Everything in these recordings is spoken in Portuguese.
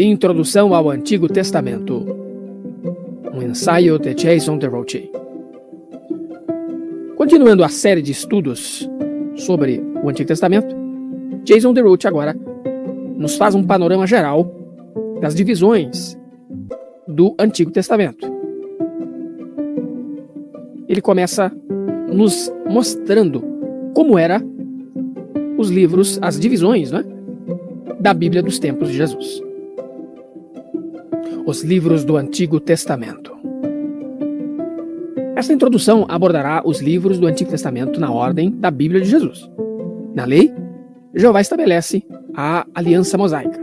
Introdução ao Antigo Testamento. Um ensaio de Jason DeRouchie. Continuando a série de estudos sobre o Antigo Testamento, Jason DeRouchie agora nos faz um panorama geral das divisões do Antigo Testamento. Ele começa nos mostrando como eram os livros, as divisões, né, da Bíblia dos tempos de Jesus. Os livros do Antigo Testamento. Esta introdução abordará os livros do Antigo Testamento na ordem da Bíblia de Jesus. Na lei, Jeová estabelece a aliança mosaica.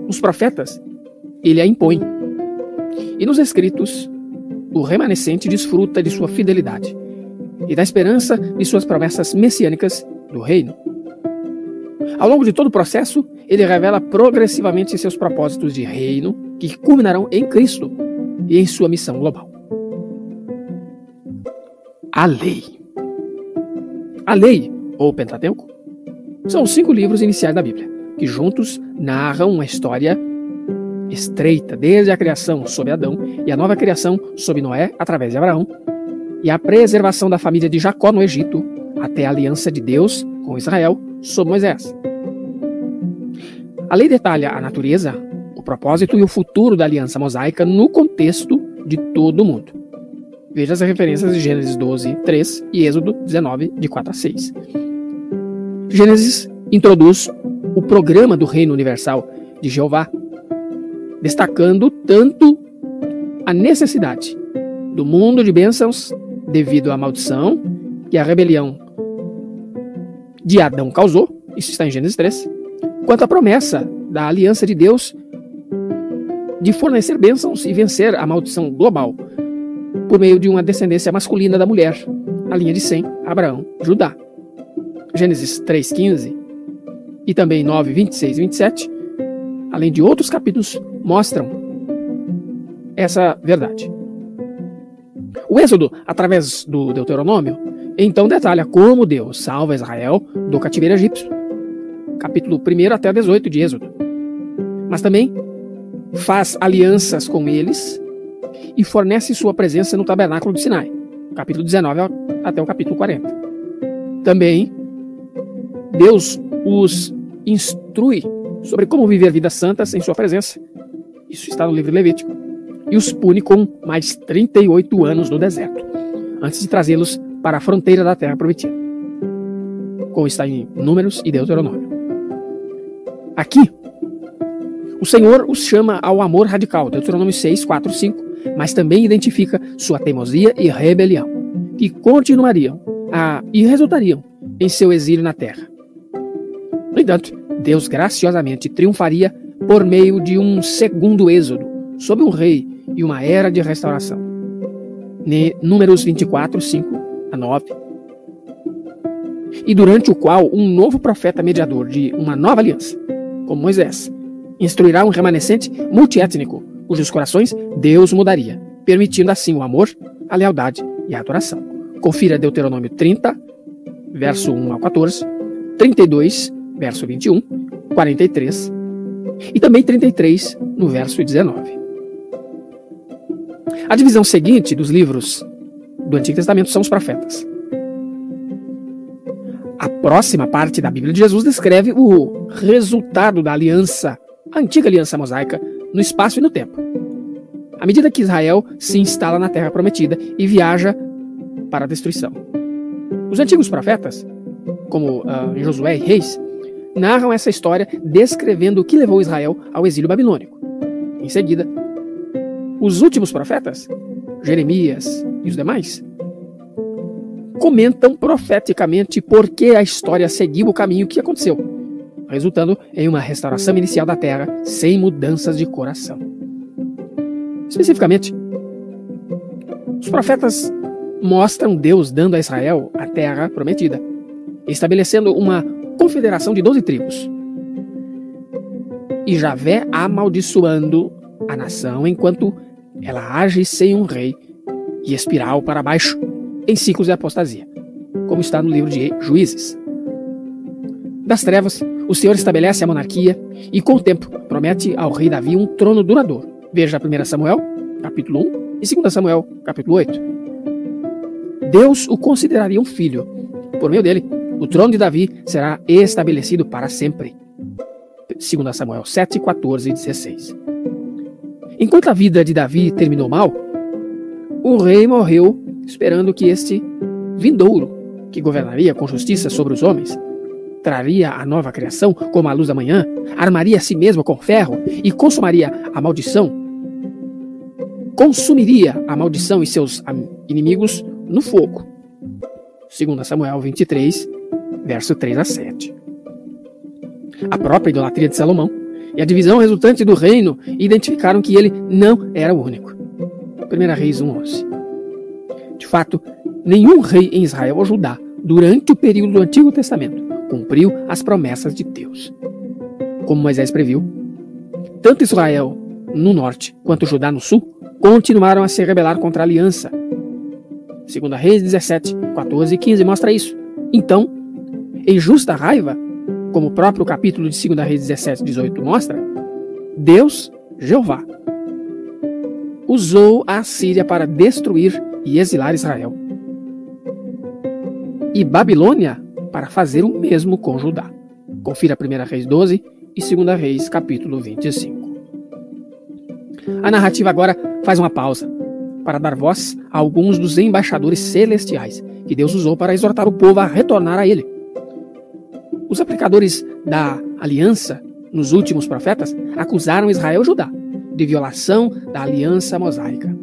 Nos profetas, ele a impõe. E nos escritos, o remanescente desfruta de sua fidelidade e da esperança de suas promessas messiânicas do reino. Ao longo de todo o processo, ele revela progressivamente seus propósitos de reino que culminarão em Cristo e em sua missão global. A lei. A lei, ou Pentateuco, são os 5 livros iniciais da Bíblia, que juntos narram uma história estreita desde a criação sob Adão e a nova criação sob Noé através de Abraão, e a preservação da família de Jacó no Egito até a aliança de Deus com Israel sob Moisés. A lei detalha a natureza, o propósito e o futuro da aliança mosaica no contexto de todo o mundo. Veja as referências de Gênesis 12, 3 e Êxodo 19, de 4 a 6. Gênesis introduz o programa do reino universal de Jeová, destacando tanto a necessidade do mundo de bênçãos devido à maldição que a rebelião de Adão causou, isso está em Gênesis 3, quanto à promessa da aliança de Deus de fornecer bênçãos e vencer a maldição global por meio de uma descendência masculina da mulher, a linha de Sem, Abraão, Judá. Gênesis 3:15 e também 9, 26 e 27, além de outros capítulos, mostram essa verdade. O Êxodo, através do Deuteronômio, então detalha como Deus salva Israel do cativeiro egípcio. Capítulo 1 até 18 de Êxodo. Mas também faz alianças com eles e fornece sua presença no tabernáculo de Sinai. Capítulo 19 até o capítulo 40. Também Deus os instrui sobre como viver vidas santas em sua presença. Isso está no livro de Levítico. E os pune com mais 38 anos no deserto, antes de trazê-los para a fronteira da terra prometida, como está em Números e Deuteronômio. Aqui, o Senhor os chama ao amor radical, Deuteronômio 6, 4, 5, mas também identifica sua teimosia e rebelião, que continuariam e resultariam em seu exílio na terra. No entanto, Deus graciosamente triunfaria por meio de um segundo êxodo, sob um rei e uma era de restauração. Números 24, 5 a 9. E durante o qual um novo profeta mediador de uma nova aliança, como Moisés, instruirá um remanescente multiétnico, cujos corações Deus mudaria, permitindo assim o amor, a lealdade e a adoração. Confira Deuteronômio 30, verso 1 a 14, 32, verso 21, 43 e também 33, no verso 19. A divisão seguinte dos livros do Antigo Testamento são os profetas. A próxima parte da Bíblia de Jesus descreve o resultado da aliança, a antiga aliança mosaica, no espaço e no tempo. À medida que Israel se instala na terra prometida e viaja para a destruição. Os antigos profetas, como Josué e Reis, narram essa história descrevendo o que levou Israel ao exílio babilônico. Em seguida, os últimos profetas, Jeremias e os demais, comentam profeticamente por que a história seguiu o caminho que aconteceu, resultando em uma restauração inicial da terra sem mudanças de coração. Especificamente, os profetas mostram Deus dando a Israel a terra prometida, estabelecendo uma confederação de 12 tribos, e Javé amaldiçoando a nação enquanto ela age sem um rei e espiral para baixo em ciclos de apostasia, como está no livro de Juízes. Das trevas, o Senhor estabelece a monarquia e, com o tempo, promete ao rei Davi um trono duradouro. Veja 1 Samuel, capítulo 1 e 2 Samuel, capítulo 8. Deus o consideraria um filho. Por meio dele, o trono de Davi será estabelecido para sempre. 2 Samuel 7, 14 e 16. Enquanto a vida de Davi terminou mal, o rei morreu esperando que este vindouro, que governaria com justiça sobre os homens, traria a nova criação como a luz da manhã, armaria a si mesmo com ferro e consumiria a maldição e seus inimigos no fogo. 2 Samuel 23, verso 3 a 7. A própria idolatria de Salomão e a divisão resultante do reino identificaram que ele não era o único. 1 Reis 1:11. De fato, nenhum rei em Israel ou Judá, durante o período do Antigo Testamento, cumpriu as promessas de Deus. Como Moisés previu, tanto Israel no norte quanto Judá no sul continuaram a se rebelar contra a aliança. 2 Reis 17, 14 e 15 mostra isso. Então, em justa raiva, como o próprio capítulo de 2 Reis 17, 18 mostra, Deus, Jeová, usou a Síria para destruir e exilar Israel, e Babilônia para fazer o mesmo com Judá. Confira 1 Reis 12 e 2 Reis capítulo 25. A narrativa agora faz uma pausa para dar voz a alguns dos embaixadores celestiais que Deus usou para exortar o povo a retornar a ele. Os aplicadores da aliança nos últimos profetas acusaram Israel e Judá de violação da aliança mosaica.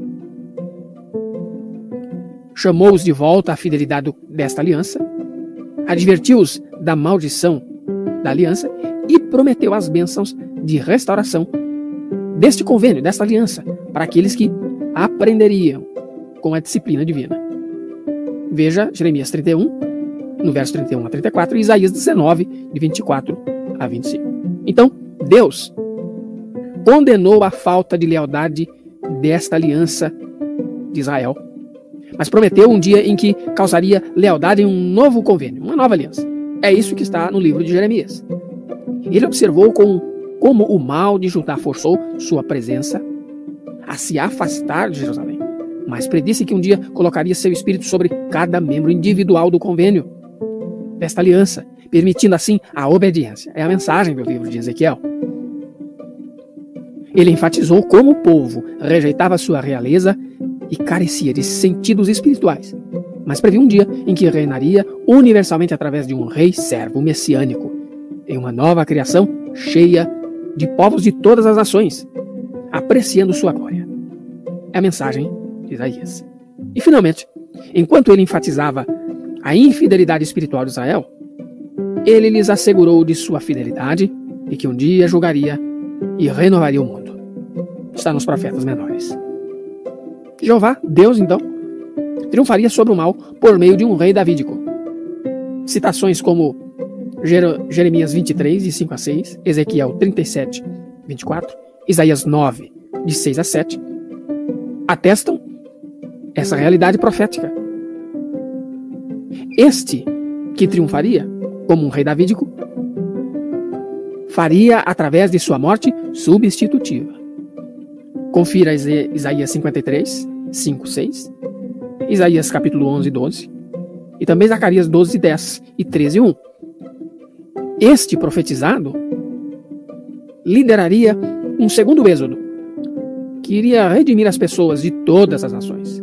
Chamou-os de volta à fidelidade desta aliança, advertiu-os da maldição da aliança e prometeu as bênçãos de restauração deste convênio, desta aliança, para aqueles que aprenderiam com a disciplina divina. Veja Jeremias 31, no verso 31 a 34, e Isaías 19, de 24 a 25. Então, Deus condenou a falta de lealdade desta aliança de Israel, mas prometeu um dia em que causaria lealdade em um novo convênio, uma nova aliança. É isso que está no livro de Jeremias. Ele observou como o mal de Judá forçou sua presença a se afastar de Jerusalém, mas predisse que um dia colocaria seu espírito sobre cada membro individual do convênio desta aliança, permitindo assim a obediência. É a mensagem do livro de Ezequiel. Ele enfatizou como o povo rejeitava sua realeza e carecia de sentidos espirituais, mas previu um dia em que reinaria universalmente através de um rei servo messiânico, em uma nova criação cheia de povos de todas as nações, apreciando sua glória. É a mensagem de Isaías. E finalmente, enquanto ele enfatizava a infidelidade espiritual de Israel, ele lhes assegurou de sua fidelidade e que um dia julgaria e renovaria o mundo. Está nos profetas menores. Jeová, Deus, então, triunfaria sobre o mal por meio de um rei davídico. Citações como Jeremias 23, de 5 a 6, Ezequiel 37, 24, Isaías 9, de 6 a 7, atestam essa realidade profética. Este que triunfaria como um rei davídico faria através de sua morte substitutiva. Confira Isaías 53, 5, 6, Isaías capítulo 11, 12, e também Zacarias 12, 10 e 13, 1. Este profetizado lideraria um segundo êxodo, que iria redimir as pessoas de todas as nações.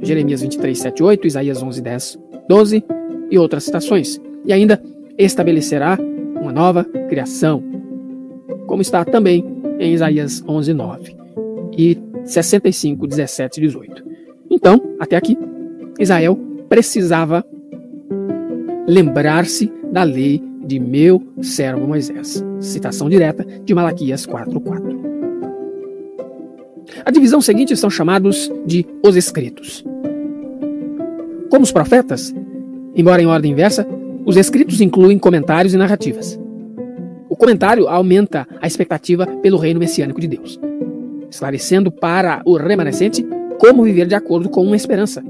Jeremias 23, 7, 8, Isaías 11, 10, 12 e outras citações. E ainda estabelecerá uma nova criação, como está também em Isaías 11, 9 e 65, 17 e 18. Então, até aqui, Israel precisava lembrar-se da lei de meu servo Moisés. Citação direta de Malaquias 4:4. A divisão seguinte são chamados de os escritos. Como os profetas, embora em ordem inversa, os escritos incluem comentários e narrativas. O comentário aumenta a expectativa pelo reino messiânico de Deus, esclarecendo para o remanescente como viver de acordo com uma esperança.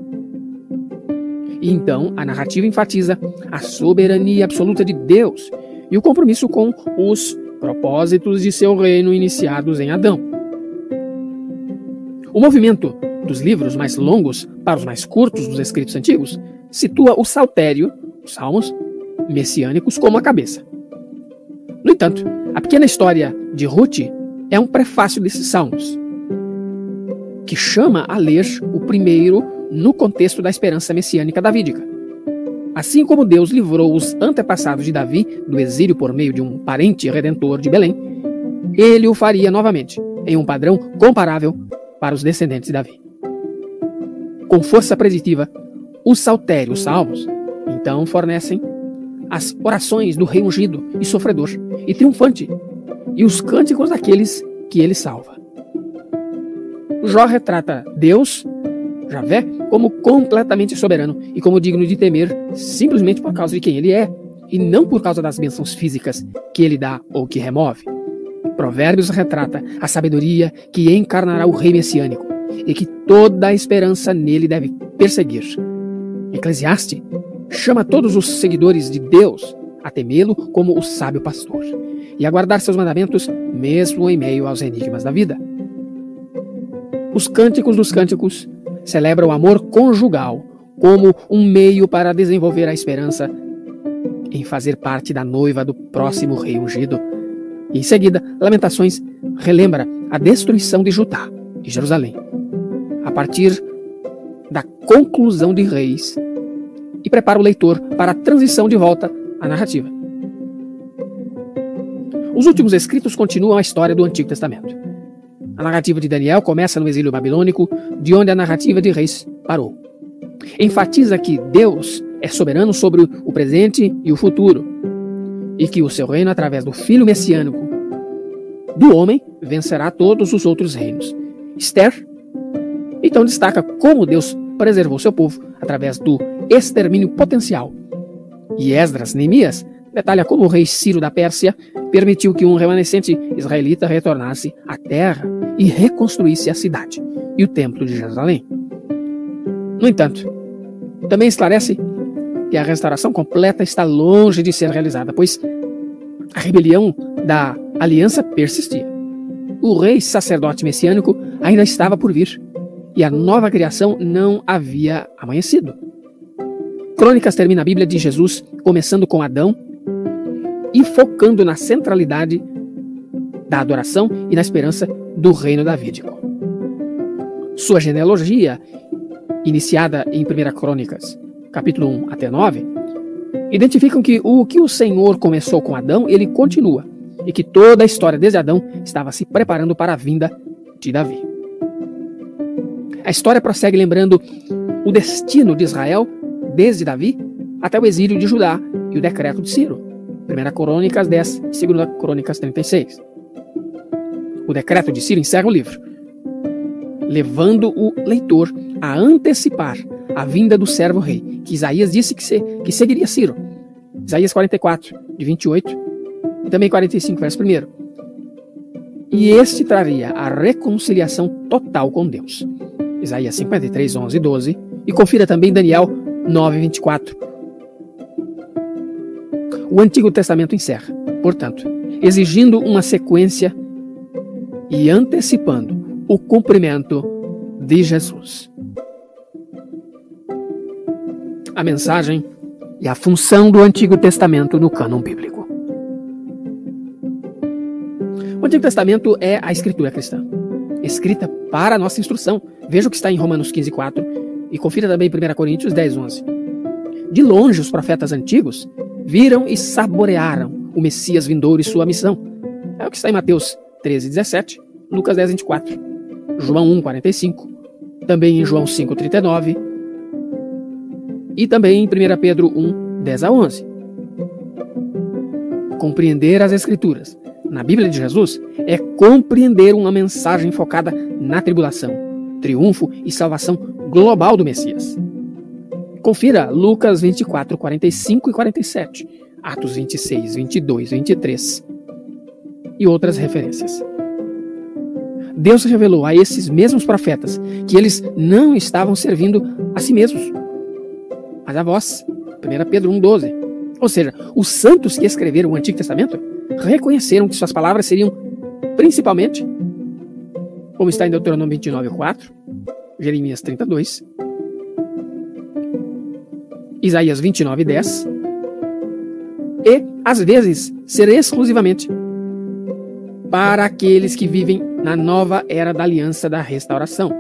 E então, a narrativa enfatiza a soberania absoluta de Deus e o compromisso com os propósitos de seu reino iniciados em Adão. O movimento dos livros mais longos para os mais curtos dos escritos antigos situa o saltério, os salmos, messiânicos como a cabeça. No entanto, a pequena história de Ruth é um prefácio desses salmos, que chama a ler o primeiro no contexto da esperança messiânica davídica. Assim como Deus livrou os antepassados de Davi do exílio por meio de um parente redentor de Belém, ele o faria novamente, em um padrão comparável para os descendentes de Davi. Com força preditiva, os saltérios salmos, então, fornecem as orações do rei ungido e sofredor e triunfante, e os cânticos daqueles que ele salva. Jó retrata Deus, Javé, como completamente soberano e como digno de temer simplesmente por causa de quem ele é, e não por causa das bênçãos físicas que ele dá ou que remove. Provérbios retrata a sabedoria que encarnará o rei messiânico e que toda a esperança nele deve perseguir. Eclesiastes chama todos os seguidores de Deus a temê-lo como o sábio pastor e a guardar seus mandamentos mesmo em meio aos enigmas da vida. Os cânticos dos cânticos celebram o amor conjugal como um meio para desenvolver a esperança em fazer parte da noiva do próximo rei ungido. E em seguida, Lamentações relembra a destruição de Judá e Jerusalém, a partir da conclusão de Reis, e prepara o leitor para a transição de volta à narrativa. Os últimos escritos continuam a história do Antigo Testamento. A narrativa de Daniel começa no exílio babilônico, de onde a narrativa de Reis parou. Enfatiza que Deus é soberano sobre o presente e o futuro, e que o seu reino, através do Filho messiânico do homem, vencerá todos os outros reinos. Esther, então, destaca como Deus preservou seu povo através do extermínio potencial. E Esdras, Neemias, detalha como o rei Ciro da Pérsia permitiu que um remanescente israelita retornasse à terra e reconstruísse a cidade e o templo de Jerusalém. No entanto, também esclarece que a restauração completa está longe de ser realizada, pois a rebelião da aliança persistia. O rei sacerdote messiânico ainda estava por vir, e a nova criação não havia amanhecido. Crônicas termina a Bíblia de Jesus começando com Adão e focando na centralidade da adoração e na esperança do reino davídico. Sua genealogia, iniciada em 1 Crônicas, capítulo 1 até 9, identificam que o que o Senhor começou com Adão, ele continua, e que toda a história desde Adão estava se preparando para a vinda de Davi. A história prossegue lembrando o destino de Israel desde Davi até o exílio de Judá e o decreto de Ciro. 1 Crônicas 10 e 2 Crônicas 36. O decreto de Ciro encerra o livro, levando o leitor a antecipar a vinda do servo rei, que Isaías disse que seguiria Ciro. Isaías 44, de 28, e também 45, verso 1. E este traria a reconciliação total com Deus. Isaías 53, 11 e 12, e confira também Daniel 9, 24. O Antigo Testamento encerra, portanto, exigindo uma sequência e antecipando o cumprimento de Jesus. A mensagem e a função do Antigo Testamento no cânon bíblico. O Antigo Testamento é a escritura cristã, escrita para a nossa instrução. Veja o que está em Romanos 15, 4 e confira também 1 Coríntios 10, 11. De longe, os profetas antigos viram e saborearam o Messias vindouro e sua missão. É o que está em Mateus 13, 17, Lucas 10, 24, João 1, 45, também em João 5, 39 e também em 1 Pedro 1, 10 a 11. Compreender as Escrituras na Bíblia de Jesus é compreender uma mensagem focada na tribulação, triunfo e salvação global do Messias. Confira Lucas 24, 45 e 47, Atos 26, 22, 23 e outras referências. Deus revelou a esses mesmos profetas que eles não estavam servindo a si mesmos, mas a vós. 1 Pedro 1, 12. Ou seja, os santos que escreveram o Antigo Testamento reconheceram que suas palavras seriam principalmente, como está em Deuteronômio 29:4, Jeremias 32, Isaías 29:10, e, às vezes, ser exclusivamente para aqueles que vivem na nova era da aliança da restauração.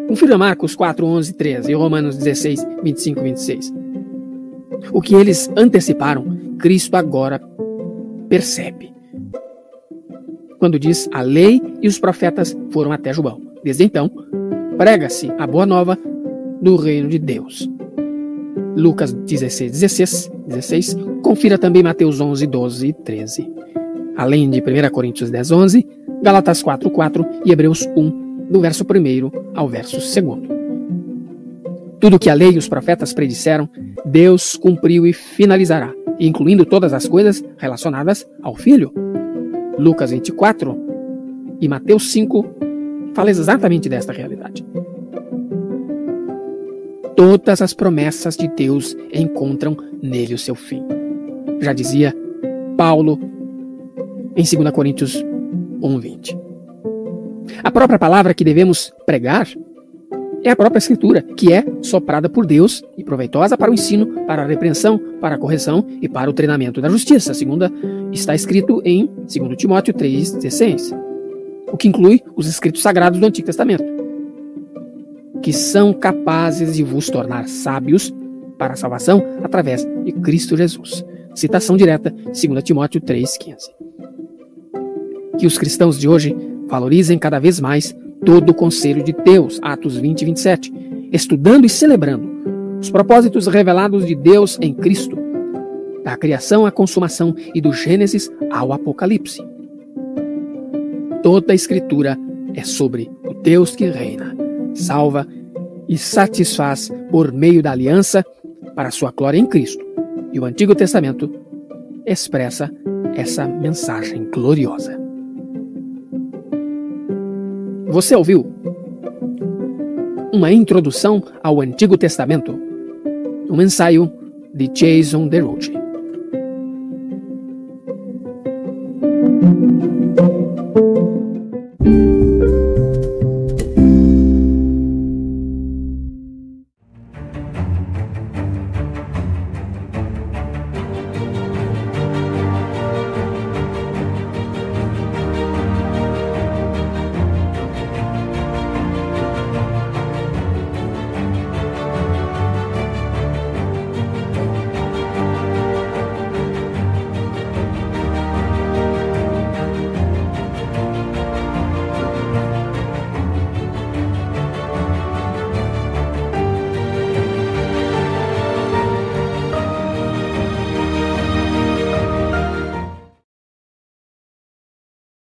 Confira Marcos 4:11, 13 e Romanos 16, 25 e 26. O que eles anteciparam, Cristo agora percebe. Quando diz: a lei e os profetas foram até João. Desde então, prega-se a boa nova do reino de Deus. Lucas 16, confira também Mateus 11, 12 e 13. Além de 1 Coríntios 10, 11, Gálatas 4:4 e Hebreus 1, do verso 1 ao verso 2. Tudo que a lei e os profetas predisseram, Deus cumpriu e finalizará, incluindo todas as coisas relacionadas ao Filho. Lucas 24 e Mateus 5 falam exatamente desta realidade. Todas as promessas de Deus encontram nele o seu fim. Já dizia Paulo em 2 Coríntios 1:20. A própria palavra que devemos pregar é a própria Escritura, que é soprada por Deus e proveitosa para o ensino, para a repreensão, para a correção e para o treinamento da justiça. Está escrito em 2 Timóteo 3,16, o que inclui os escritos sagrados do Antigo Testamento, que são capazes de vos tornar sábios para a salvação através de Cristo Jesus. Citação direta, 2 Timóteo 3,15. Que os cristãos de hoje valorizem cada vez mais todo o conselho de Deus, Atos 20 e 27, estudando e celebrando os propósitos revelados de Deus em Cristo, da criação à consumação e do Gênesis ao Apocalipse. Toda a Escritura é sobre o Deus que reina, salva e satisfaz por meio da aliança para a sua glória em Cristo. E o Antigo Testamento expressa essa mensagem gloriosa. Você ouviu uma introdução ao Antigo Testamento, um ensaio de Jason DeRouchie.